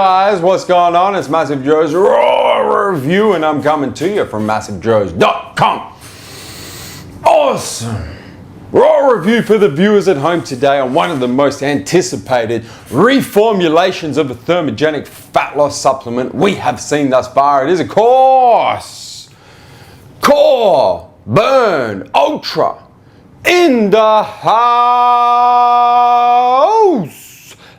guys, what's going on? It's MassiveJoes RAW review, and I'm coming to you from MassiveJoes.com. Awesome raw review for the viewers at home today on one of the most anticipated reformulations of a thermogenic fat loss supplement we have seen thus far. It is, of course, Cor Burn Ultra in the house.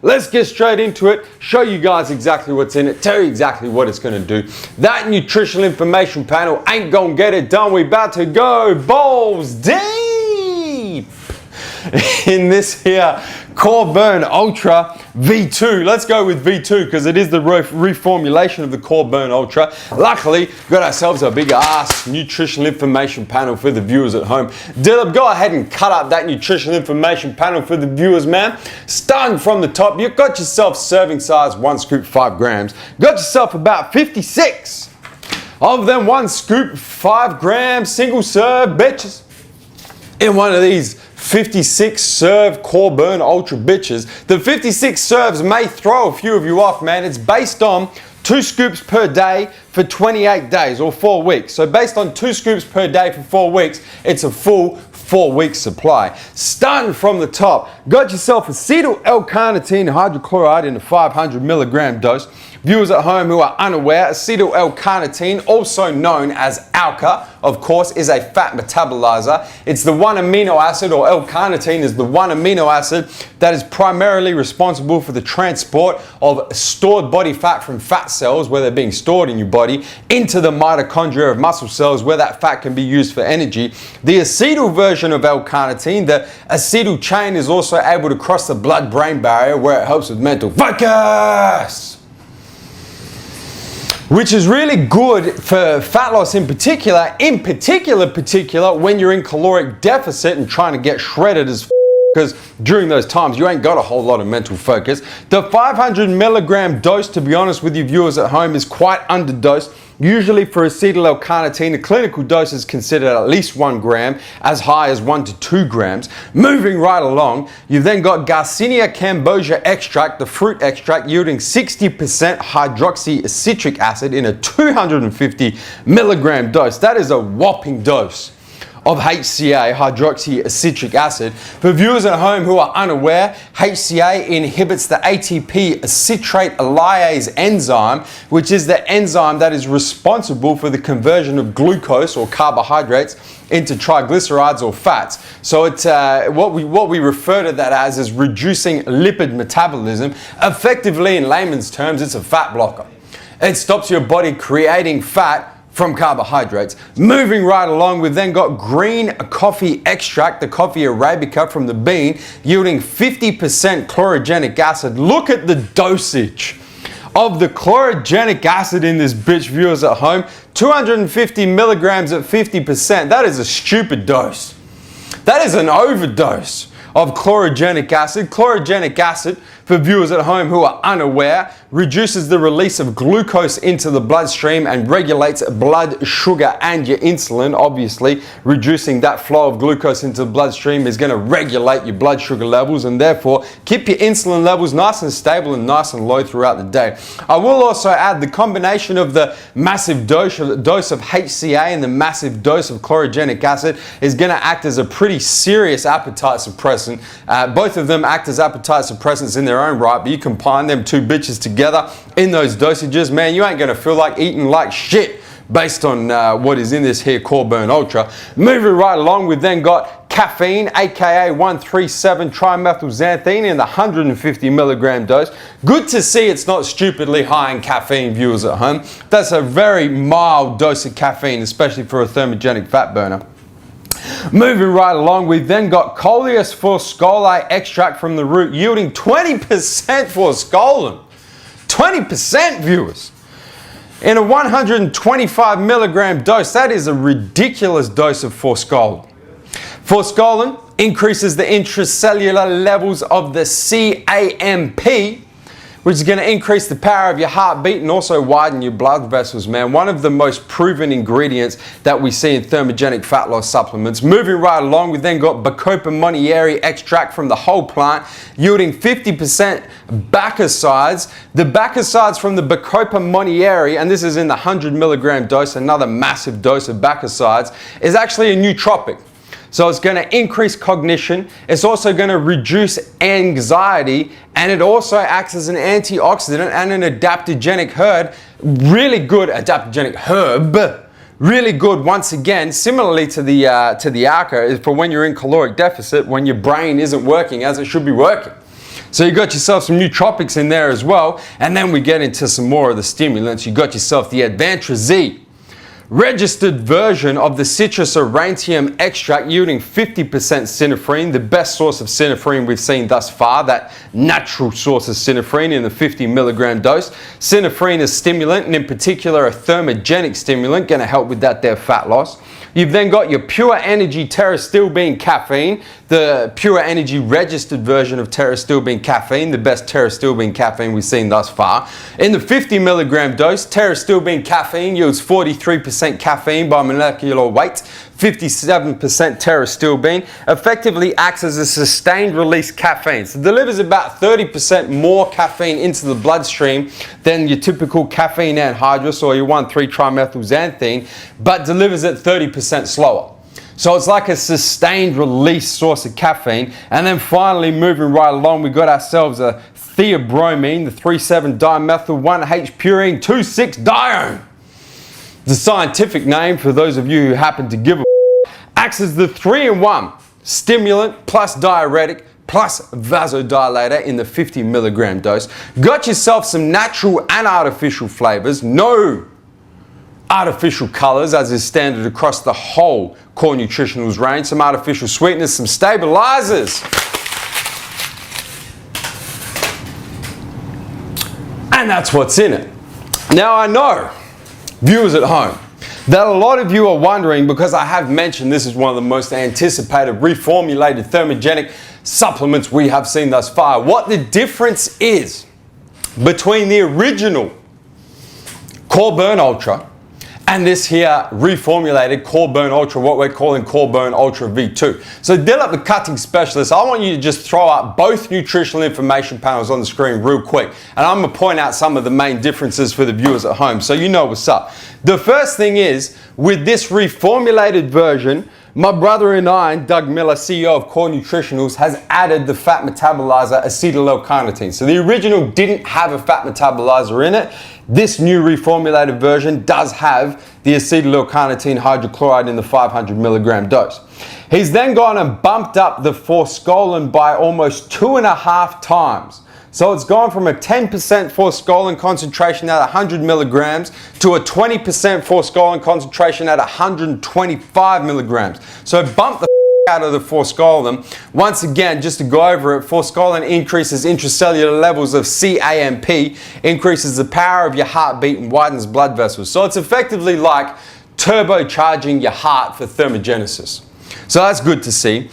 Let's get straight into it, show you guys exactly what's in it, tell you exactly what it's going to do. That nutritional information panel ain't gonna get it done. We about to go balls deep in this here Cor Burn Ultra V2. Let's go with V2 because it is the reformulation of the Cor Burn Ultra. Luckily, we got ourselves a big ass nutritional information panel for the viewers at home. Dylan, go ahead and cut up that nutritional information panel for the viewers, man. Starting from the top, you've got yourself serving size 1 scoop 5 grams. Got yourself about 56 of them 1 scoop 5 gram single serve bitches in one of these 56 serve Cor Burn Ultra bitches. The 56 serves may throw a few of you off, man. It's based on 2 scoops per day for 28 days or 4 weeks. So based on 2 scoops per day for 4 weeks, it's a full 4-week supply. Starting from the top, got yourself acetyl L-carnitine hydrochloride in a 500 milligram dose. Viewers at home who are unaware, acetyl L-carnitine, also known as ALCA, of course, is a fat metabolizer. It's the one amino acid, or L-carnitine is the one amino acid that is primarily responsible for the transport of stored body fat from fat cells, where they're being stored in your body, into the mitochondria of muscle cells, where that fat can be used for energy. The acetyl version of L-carnitine, the acetyl chain, is also able to cross the blood-brain barrier, where it helps with mental focus, which is really good for fat loss in particular when you're in caloric deficit and trying to get shredded as because during those times you ain't got a whole lot of mental focus. The 500 milligram dose, to be honest with you viewers at home, is quite underdosed. Usually for acetyl L-carnitine, the clinical dose is considered at least 1 gram, as high as 1 to 2 grams. Moving right along, you've then got Garcinia cambogia extract, the fruit extract, yielding 60% hydroxycitric acid in a 250 milligram dose. That is a whopping dose of HCA, hydroxycitric acid. For viewers at home who are unaware, HCA inhibits the ATP citrate lyase enzyme, which is the enzyme that is responsible for the conversion of glucose or carbohydrates into triglycerides or fats. So it's what we refer to that as is reducing lipid metabolism. Effectively, in layman's terms, it's a fat blocker. It stops your body creating fat from carbohydrates. Moving right along, we've then got green coffee extract, the coffee arabica from the bean, yielding 50% chlorogenic acid. Look at the dosage of the chlorogenic acid in this bitch, viewers at home. 250 milligrams at 50%. That is a stupid dose. That is an overdose of chlorogenic acid. Chlorogenic acid, for viewers at home who are unaware, reduces the release of glucose into the bloodstream and regulates blood sugar and your insulin. Obviously, reducing that flow of glucose into the bloodstream is going to regulate your blood sugar levels and therefore keep your insulin levels nice and stable and nice and low throughout the day. I will also add the combination of the massive dose of HCA and the massive dose of chlorogenic acid is going to act as a pretty serious appetite suppressant. Both of them act as appetite suppressants in their own right, but you combine them two bitches together in those dosages, man, you ain't gonna feel like eating like shit based on what is in this here Cor Burn Ultra. Moving right along, we've then got caffeine, aka 137-trimethylxanthine in the 150 milligram dose. Good to see it's not stupidly high in caffeine, viewers at home. That's a very mild dose of caffeine, especially for a thermogenic fat burner. Moving right along, we've then got Coleus forskolii extract from the root, yielding 20% forskolin. 20%, viewers, in a 125 milligram dose. That is a ridiculous dose of forskolin. Forskolin increases the intracellular levels of the CAMP, which is going to increase the power of your heartbeat and also widen your blood vessels, man. One of the most proven ingredients that we see in thermogenic fat loss supplements. Moving right along, we then got Bacopa monnieri extract from the whole plant, yielding 50% bacosides. The bacosides from the Bacopa monnieri, and this is in the 100 milligram dose, another massive dose of bacosides, is actually a nootropic. So it's going to increase cognition, it's also going to reduce anxiety, and it also acts as an antioxidant and an adaptogenic herb. Really good adaptogenic herb. Really good, once again, similarly to the ARCA, is for when you're in caloric deficit, when your brain isn't working as it should be working. So you got yourself some nootropics in there as well, and then we get into some more of the stimulants. You got yourself the Advantra Z, registered version of the citrus aurantium extract, yielding 50% synephrine, the best source of synephrine we've seen thus far, that natural source of synephrine in the 50 milligram dose. Synephrine is stimulant, and in particular a thermogenic stimulant, going to help with that there fat loss. You've then got your Pure Energy Terrastilbene caffeine, the Pure Energy registered version of Terrastilbene caffeine, the best Terrastilbene caffeine we've seen thus far. In the 50 milligram dose, Terrastilbene caffeine yields 43% caffeine by molecular weight, 57% terrastilbene, effectively acts as a sustained release caffeine. So it delivers about 30% more caffeine into the bloodstream than your typical caffeine anhydrous or your 1,3-trimethylxanthine, but delivers it 30% slower. So it's like a sustained release source of caffeine. And then finally, moving right along, we got ourselves a theobromine, the 3,7-dimethyl-1H-purine 2,6-dione. The scientific name, for those of you who happen to give a acts as the 3-in-1 stimulant plus diuretic plus vasodilator in the 50 milligram dose. Got yourself some natural and artificial flavors, no artificial colors as is standard across the whole Core Nutritionals range, some artificial sweeteners, some stabilizers. And that's what's in it. Now I know, viewers at home, that a lot of you are wondering, because I have mentioned this is one of the most anticipated reformulated thermogenic supplements we have seen thus far, what the difference is between the original Cor Burn Ultra and this here reformulated Cor Burn Ultra, what we're calling Cor Burn Ultra V2. So Dilip, the cutting specialist, I want you to just throw up both nutritional information panels on the screen real quick. And I'm gonna point out some of the main differences for the viewers at home so you know what's up. The first thing is, with this reformulated version, my brother and I, Doug Miller, CEO of Core Nutritionals, has added the fat metabolizer acetyl-L-carnitine. So the original didn't have a fat metabolizer in it. This new reformulated version does have the acetyl-L-carnitine hydrochloride in the 500 milligram dose. He's then gone and bumped up the forskolin by almost 2.5 times. So it's gone from a 10% forskolin concentration at 100 milligrams to a 20% forskolin concentration at 125 milligrams. So bump the out of the forskolin. Once again, just to go over it, forskolin increases intracellular levels of CAMP, increases the power of your heartbeat and widens blood vessels. So it's effectively like turbocharging your heart for thermogenesis. So that's good to see.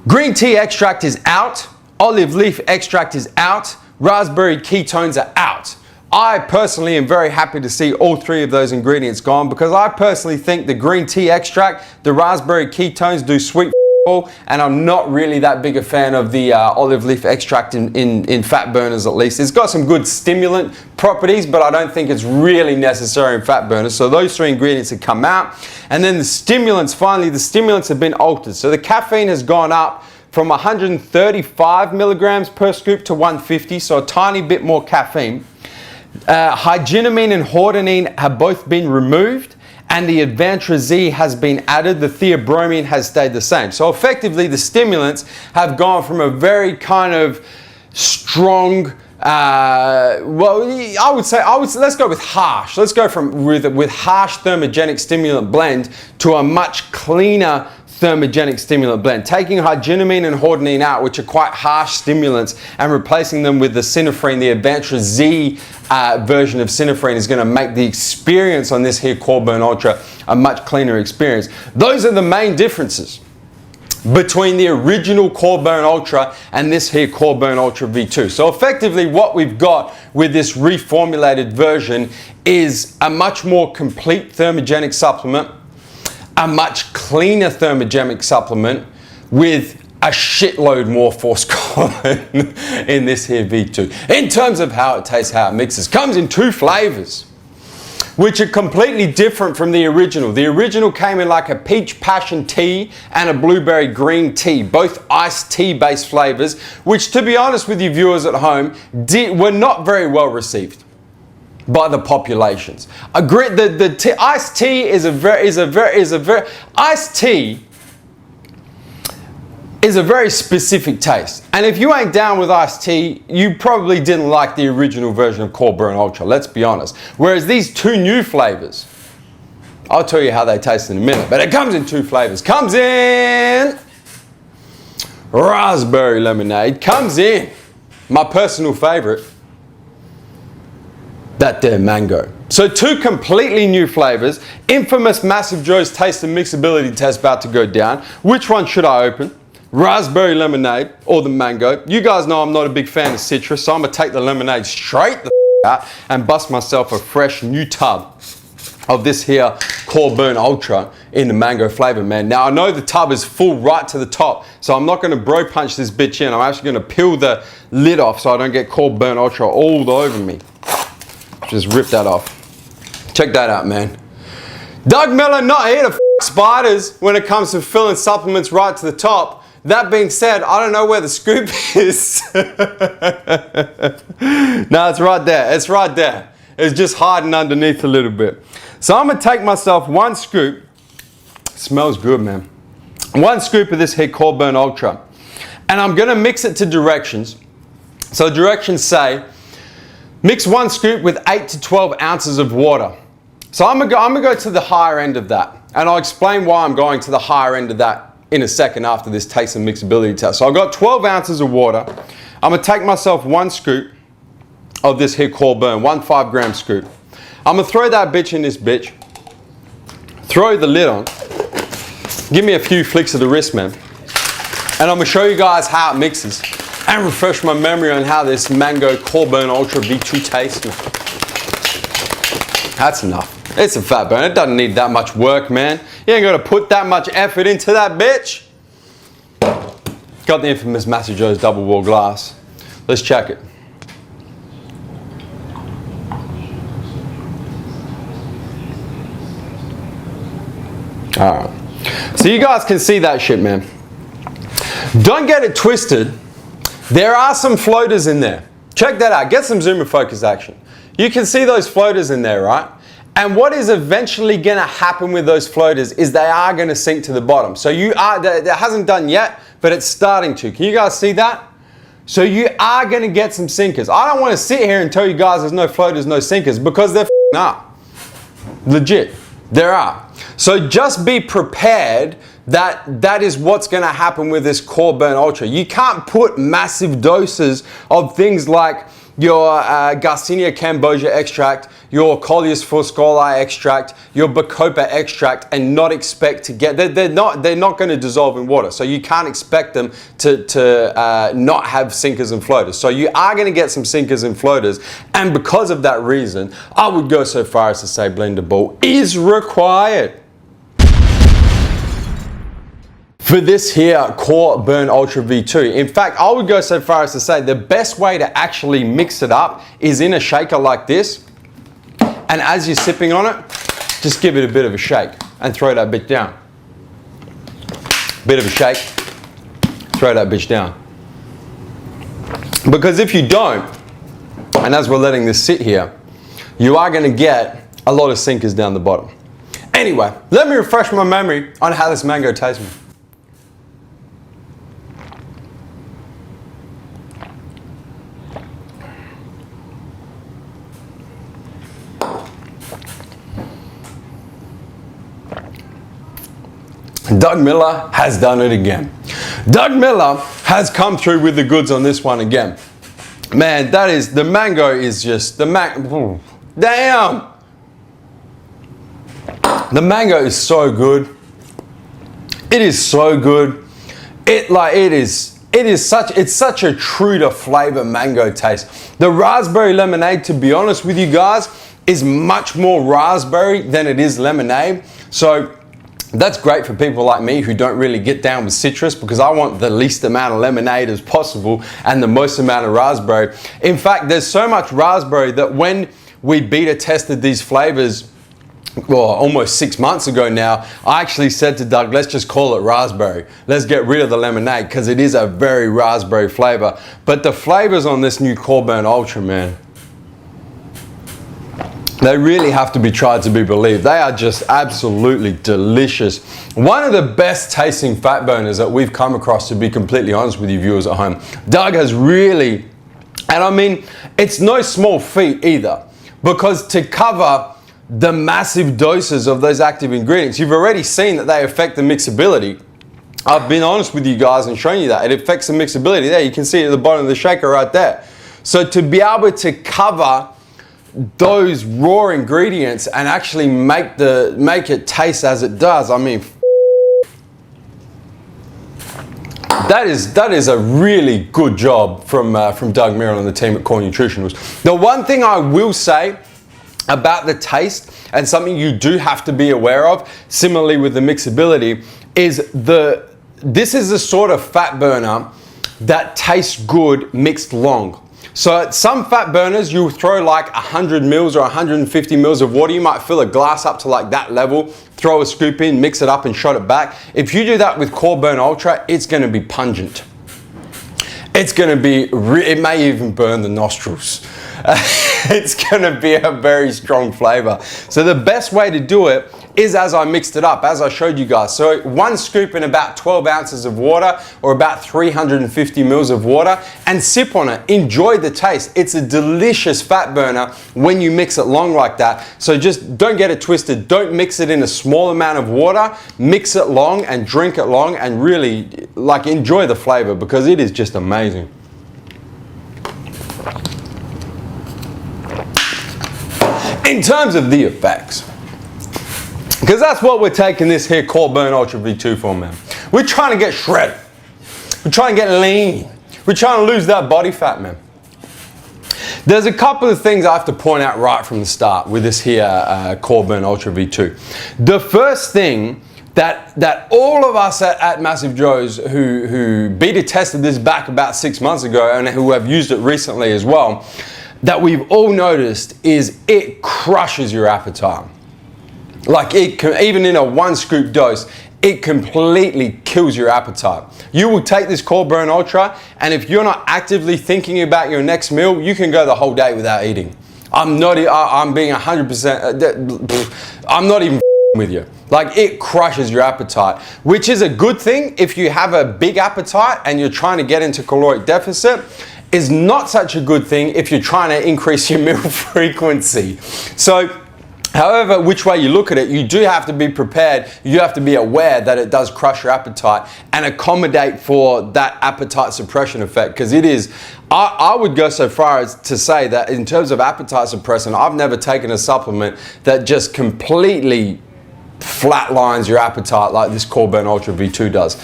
Green tea extract is out. Olive leaf extract is out. Raspberry ketones are out. I personally am very happy to see all three of those ingredients gone, because I personally think the green tea extract, the raspberry ketones do sweet all, and I'm not really that big a fan of the olive leaf extract in fat burners, at least. It's got some good stimulant properties, but I don't think it's really necessary in fat burners. So those three ingredients have come out. And then the stimulants, finally, the stimulants have been altered. So the caffeine has gone up from 135 milligrams per scoop to 150, so a tiny bit more caffeine. Hyginamine and hordenine have both been removed, and the Advantra Z has been added. The theobromine has stayed the same. So effectively, the stimulants have gone from a very kind of strong, well, I would say, let's go with harsh. Let's go from with harsh thermogenic stimulant blend to a much cleaner thermogenic stimulant blend, taking hyginamine and hordenine out, which are quite harsh stimulants, and replacing them with the synephrine. The Advantra Z version of synephrine is going to make the experience on this here Cor Burn Ultra a much cleaner experience. Those are the main differences. between the original Cor Burn Ultra and this here Cor Burn Ultra V2. So effectively what we've got with this reformulated version is a much more complete thermogenic supplement, a much cleaner thermogenic supplement with a shitload more force column in this here V2. In terms of how it tastes, how it mixes, comes in 2 flavors, which are completely different from the original. The original came in like a peach passion tea and a blueberry green tea, both iced tea based flavors, which, to be honest with you viewers at home, were not very well received by the populations. Iced tea is a very specific taste. And if you ain't down with iced tea, you probably didn't like the original version of Cor Burn Ultra, let's be honest. Whereas these 2 new flavors, I'll tell you how they taste in a minute, but it comes in 2 flavors. Comes in raspberry lemonade, comes in my personal favorite, that there mango. So 2 completely new flavors. Infamous MassiveJoes taste and mixability test about to go down. Which one should I open? Raspberry lemonade or the mango? You guys know I'm not a big fan of citrus, so I'm gonna take the lemonade straight the out and bust myself a fresh new tub of this here Cor Burn Ultra in the mango flavor, man. Now I know the tub is full right to the top, so I'm not gonna bro punch this bitch in. I'm actually gonna peel the lid off so I don't get Cor Burn Ultra all over me. Just rip that off. Check that out, man. Doug Miller not here to spiders when it comes to filling supplements right to the top. That being said, I don't know where the scoop is. No, it's right there. It's right there. It's just hiding underneath a little bit. So I'm gonna take myself 1 scoop. Smells good, man. 1 scoop of this here Cor Burn Ultra. And I'm gonna mix it to directions. So directions say, mix 1 scoop with 8 to 12 ounces of water. So I'm gonna go to the higher end of that. And I'll explain why I'm going to the higher end of that in a second after this taste and mixability test. So I've got 12 ounces of water. I'm gonna take myself 1 scoop of this here Cor Burn, 1 5-gram scoop. I'm gonna throw that bitch in this bitch, throw the lid on, give me a few flicks of the wrist, man. And I'm gonna show you guys how it mixes and refresh my memory on how this mango Cor Burn Ultra V2 tastes, man. That's enough. It's a fat burn. It doesn't need that much work, man. You ain't got to put that much effort into that bitch. Got the infamous MassiveJoes double wall glass. Let's check it. All right. So you guys can see that shit, man. Don't get it twisted. There are some floaters in there. Check that out. Get some zoom and focus action. You can see those floaters in there, right? And what is eventually going to happen with those floaters is they are going to sink to the bottom. So that hasn't done yet, but it's starting to. Can you guys see that? So you are going to get some sinkers. I don't want to sit here and tell you guys there's no floaters, no sinkers, because there are. Legit, there are. So just be prepared that is what's going to happen with this Cor Burn Ultra. You can't put massive doses of things like your Garcinia cambogia extract, your Coleus fuscoli extract, your Bacopa extract, and not expect to get, they're not going to dissolve in water. So you can't expect them to not have sinkers and floaters. So you are going to get some sinkers and floaters. And because of that reason, I would go so far as to say blendable is required. For this here Cor Burn Ultra V2. In fact, I would go so far as to say the best way to actually mix it up is in a shaker like this. And as you're sipping on it, just give it a bit of a shake and throw that bitch down. Bit of a shake, throw that bitch down. Because if you don't, and as we're letting this sit here, you are going to get a lot of sinkers down the bottom. Anyway, let me refresh my memory on how this mango tastes. Doug Miller has done it again. Doug Miller has come through with the goods on this one again. Man, that is, the mango is just, damn! The mango is so good. It is so good. It's such a true to flavor mango taste. The raspberry lemonade, to be honest with you guys, is much more raspberry than it is lemonade. So that's great for people like me who don't really get down with citrus, because I want the least amount of lemonade as possible and the most amount of raspberry. In fact, there's so much raspberry that when we beta tested these flavors, well, almost 6 months ago now, I actually said to Doug, let's just call it raspberry. Let's get rid of the lemonade, because it is a very raspberry flavor. But the flavors on this new Cor Burn Ultra, man, they really have to be tried to be believed. They are just absolutely delicious. One of the best tasting fat burners that we've come across, to be completely honest with you viewers at home. Doug has really, and I mean, it's no small feat either, because to cover the massive doses of those active ingredients, you've already seen that they affect the mixability. I've been honest with you guys and shown you that. It affects the mixability there. You can see it at the bottom of the shaker right there. So to be able to cover those raw ingredients and actually make it taste as it does, I mean, that is a really good job from Doug Merrill and the team at Cor Nutritionals. The one thing I will say about the taste, and something you do have to be aware of, similarly with the mixability, is this is the sort of fat burner that tastes good mixed long. So at some fat burners, you throw like 100 mils or 150 mils of water. You might fill a glass up to like that level, throw a scoop in, mix it up and shot it back. If you do that with Cor Burn Ultra, it's gonna be pungent. It's gonna be, it may even burn the nostrils. It's gonna be a very strong flavor. So the best way to do it is as I mixed it up, as I showed you guys. So 1 scoop in about 12 ounces of water, or about 350 mils of water, and sip on it. Enjoy the taste. It's a delicious fat burner when you mix it long like that. So just don't get it twisted. Don't mix it in a small amount of water. Mix it long and drink it long, and really like enjoy the flavor, because it is just amazing. In terms of the effects, because that's what we're taking this here Cor Burn Ultra V2 for, man. We're trying to get shredded. We're trying to get lean. We're trying to lose that body fat, man. There's a couple of things I have to point out right from the start with this here Cor Burn Ultra V2. The first thing that all of us at MassiveJoes who beta tested this back about 6 months ago and who have used it recently as well, that we've all noticed is it crushes your appetite. Like even in a 1 scoop dose, it completely kills your appetite. You will take this Cor Burn Ultra, and if you're not actively thinking about your next meal, you can go the whole day without eating. I'm being 100%, I'm not even with you. Like, it crushes your appetite, which is a good thing if you have a big appetite and you're trying to get into caloric deficit. Is not such a good thing if you're trying to increase your meal frequency. So, however, which way you look at it, you do have to be prepared. You have to be aware that it does crush your appetite and accommodate for that appetite suppression effect, because it is, I would go so far as to say that in terms of appetite suppressant, I've never taken a supplement that just completely flatlines your appetite like this Cor Burn Ultra V2 does.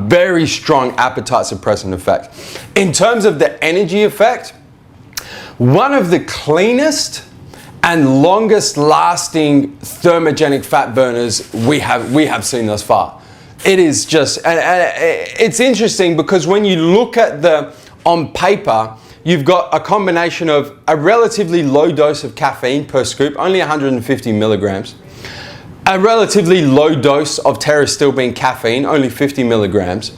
Very strong appetite suppressant effect. In terms of the energy effect, one of the cleanest and longest lasting thermogenic fat burners we have seen thus far. It is just, and it's interesting because when you look at on paper, you've got a combination of a relatively low dose of caffeine per scoop, only 150 milligrams. A relatively low dose of pterostilbene caffeine, only 50 milligrams.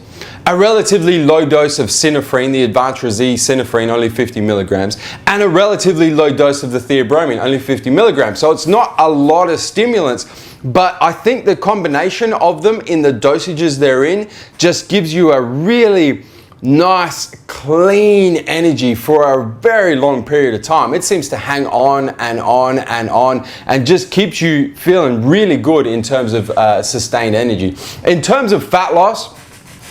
A relatively low dose of synephrine, the Advanced Resi synephrine, only 50 milligrams. And a relatively low dose of the theobromine, only 50 milligrams. So it's not a lot of stimulants, but I think the combination of them in the dosages they're in just gives you a really nice, clean energy for a very long period of time. It seems to hang on and on and on and just keeps you feeling really good in terms of sustained energy. In terms of fat loss,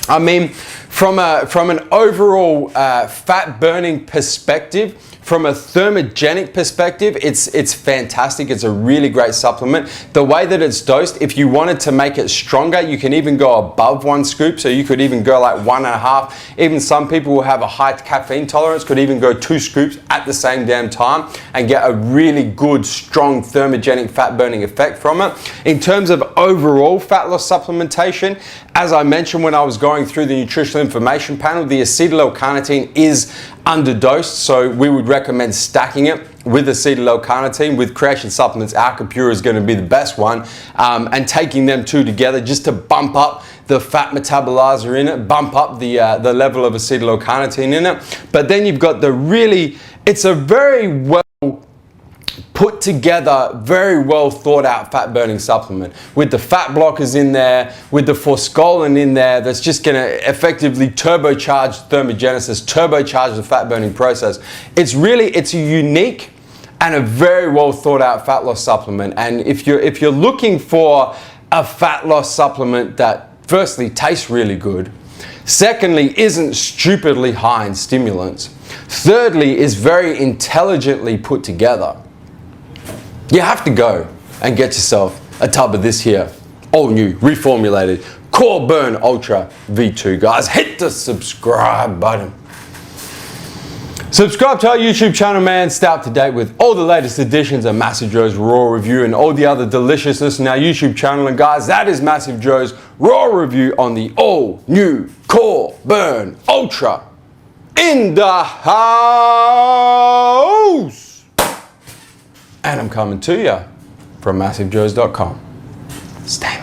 I mean, from an overall fat burning perspective, from a thermogenic perspective, it's fantastic. It's a really great supplement. The way that it's dosed, if you wanted to make it stronger, you can even go above 1 scoop. So you could even go like 1.5. Even some people who have a high caffeine tolerance could even go 2 scoops at the same damn time and get a really good, strong thermogenic fat burning effect from it. In terms of overall fat loss supplementation, as I mentioned when I was going through the nutritional information panel, the acetyl-L-carnitine is underdosed, so we would recommend stacking it with acetyl-L-carnitine. With Creation Supplements, Alka-Pure is going to be the best one, and taking them two together just to bump up the fat metabolizer in it, bump up the level of acetyl-L-carnitine in it. But then you've got it's a very well put together, very well thought out fat burning supplement with the fat blockers in there, with the forskolin in there, that's just going to effectively turbocharge thermogenesis, turbocharge the fat burning process. It's a unique and a very well thought out fat loss supplement. And if you're looking for a fat loss supplement that firstly tastes really good, secondly isn't stupidly high in stimulants, thirdly is very intelligently put together, you have to go and get yourself a tub of this here, all new, reformulated Cor Burn Ultra V2. Guys, hit the subscribe button. Subscribe to our YouTube channel, man. Stay up to date with all the latest editions of MassiveJoes RAW Review and all the other deliciousness in our YouTube channel. And guys, that is MassiveJoes RAW Review on the all new Cor Burn Ultra in the house. And I'm coming to you from MassiveJoes.com. Stay